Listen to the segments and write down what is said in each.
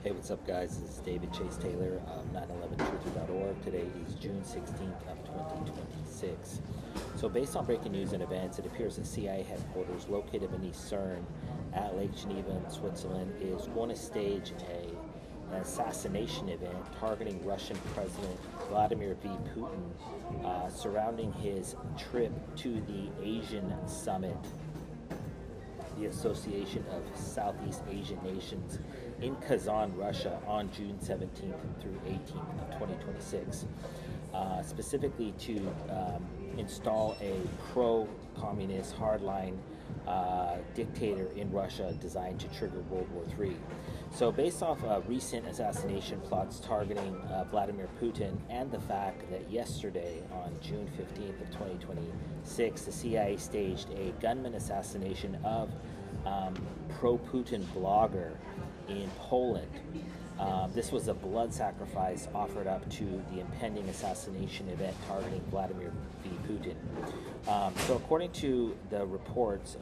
Hey, what's up, guys? This is David Chase Taylor of 911truther.org. Today is June 16th of 2026. So based on breaking news and events, it appears that CIA headquarters located beneath CERN at Lake Geneva in Switzerland is going to stage an assassination event targeting Russian President Vladimir V. Putin surrounding his trip to the Asian Summit, the Association of Southeast Asian Nations, in Kazan, Russia, on June 17th through 18th of 2026, specifically to install a pro-communist hardline dictator in Russia designed to trigger World War III. So based off recent assassination plots targeting Vladimir Putin and the fact that yesterday on June 15th of 2026, the CIA staged a gunman assassination of pro-Putin blogger in Poland. This was a blood sacrifice offered up to the impending assassination event targeting Vladimir V. Putin. So according to the reports,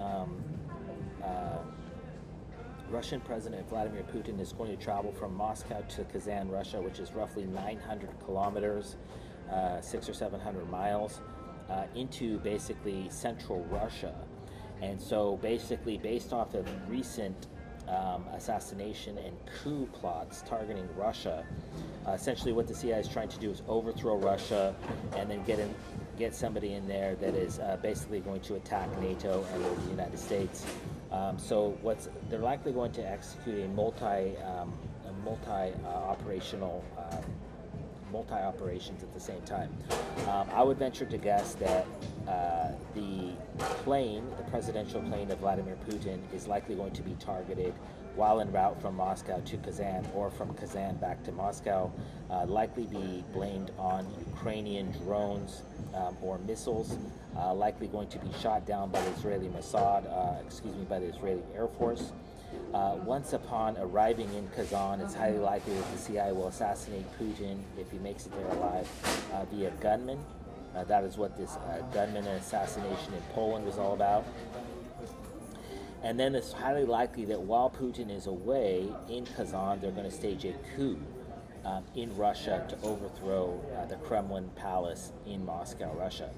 Russian President Vladimir Putin is going to travel from Moscow to Kazan, Russia, which is roughly 900 kilometers, 600 or 700 miles, into basically central Russia. And so basically, based off of recent assassination and coup plots targeting Russia, essentially what the CIA is trying to do is overthrow Russia and then get somebody in there that is basically going to attack NATO and the United States. So they're likely going to execute a multi operations at the same time. I would venture to guess that the presidential plane of Vladimir Putin, is likely going to be targeted while en route from Moscow to Kazan, or from Kazan back to Moscow, likely be blamed on Ukrainian drones or missiles, likely going to be shot down by the Israeli Mossad, by the Israeli Air Force. Once upon arriving in Kazan, it's highly likely that the CIA will assassinate Putin, if he makes it there alive, via gunman. That is what this gunman assassination in Poland was all about. And then it's highly likely that while Putin is away in Kazan, they're going to stage a coup in Russia to overthrow the Kremlin palace in Moscow, Russia.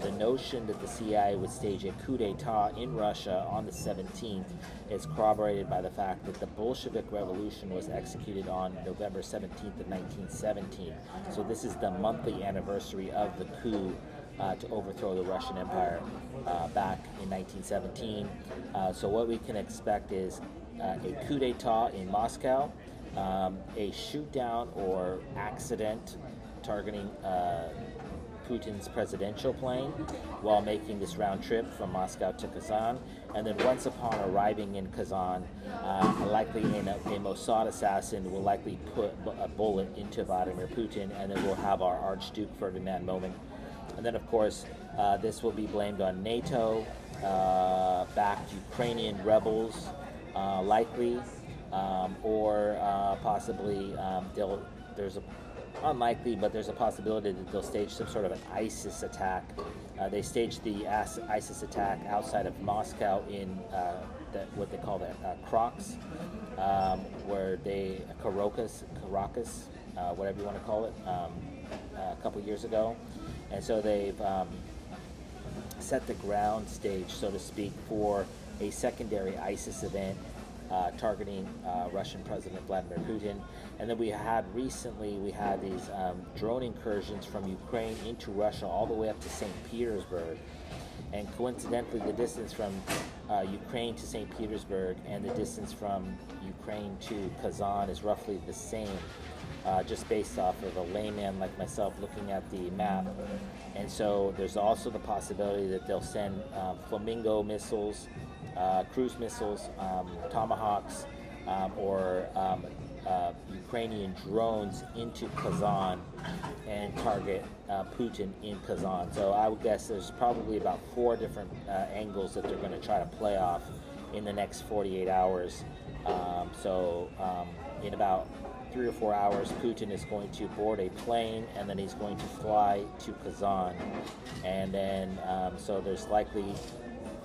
The notion that the CIA would stage a coup d'etat in Russia on the 17th is corroborated by the fact that the Bolshevik Revolution was executed on November 17th of 1917. So this is the monthly anniversary of the coup to overthrow the Russian Empire back in 1917. So what we can expect is a coup d'etat in Moscow, a shoot-down or accident targeting Putin's presidential plane while making this round trip from Moscow to Kazan, and then once upon arriving in Kazan, likely a Mossad assassin will likely put a bullet into Vladimir Putin, and then we'll have our Archduke Ferdinand moment. And then, of course, this will be blamed on NATO, backed Ukrainian rebels, likely, or possibly there's a unlikely, but there's a possibility that they'll stage some sort of an ISIS attack. They staged the ISIS attack outside of Moscow in what they call the Crocs, where Caracas, whatever you want to call it, a couple years ago. And so they've set the ground stage, so to speak, for a secondary ISIS event targeting Russian President Vladimir Putin. And then we had these drone incursions from Ukraine into Russia all the way up to St. Petersburg. And coincidentally, the distance from Ukraine to St. Petersburg and the distance from Ukraine to Kazan is roughly the same, just based off of a layman like myself looking at the map. And so there's also the possibility that they'll send Flamingo missiles, cruise missiles, Tomahawks, or Ukrainian drones into Kazan and target Putin in Kazan. So I would guess there's probably about 4 different angles that they're going to try to play off in the next 48 hours. In about 3 or 4 hours, Putin is going to board a plane, and then he's going to fly to Kazan. And then, so there's likely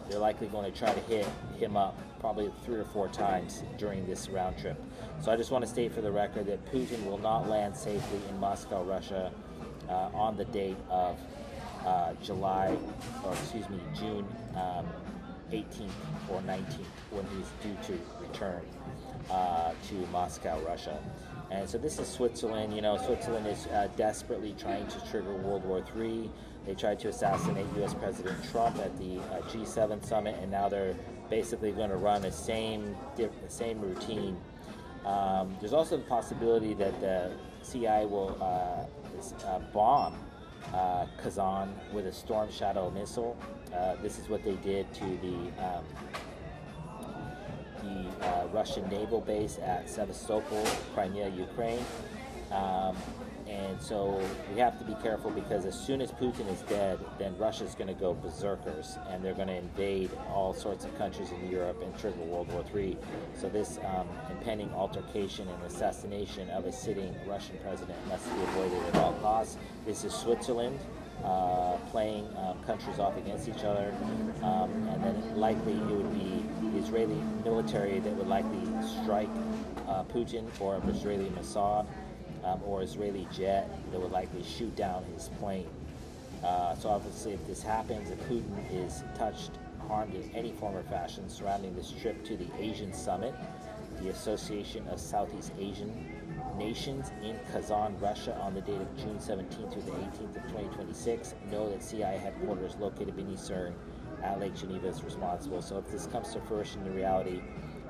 they're likely going to try to hit him up probably 3 or 4 times during this round trip. So I just want to state for the record that Putin will not land safely in Moscow, Russia, on the date of June 18th or 19th, when he's due to return to Moscow, Russia. And so this is Switzerland. You know, Switzerland is desperately trying to trigger World War III. They tried to assassinate U.S. President Trump at the G7 summit, and now they're basically going to run the same routine. There's also the possibility that the CIA will bomb Kazan with a Storm Shadow missile. This is what they did to the Russian naval base at Sevastopol, Crimea, Ukraine. And so we have to be careful, because as soon as Putin is dead, then Russia's going to go berserkers, and they're going to invade all sorts of countries in Europe and trigger World War III. So this impending altercation and assassination of a sitting Russian president must be avoided at all costs. This is Switzerland playing countries off against each other, and then likely it would be the Israeli military that would likely strike Putin, or Israeli Mossad, or Israeli jet that would likely shoot down his plane. So obviously, if this happens, if Putin is touched, harmed in any form or fashion surrounding this trip to the Asian Summit, the Association of Southeast Asian Nations in Kazan, Russia, on the date of June 17th through the 18th of 2026, know that CIA headquarters located beneath CERN at Lake Geneva is responsible. So if this comes to fruition in reality,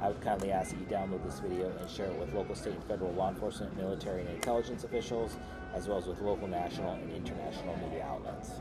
I would kindly ask that you download this video and share it with local, state, and federal law enforcement, military, and intelligence officials, as well as with local, national, and international media outlets.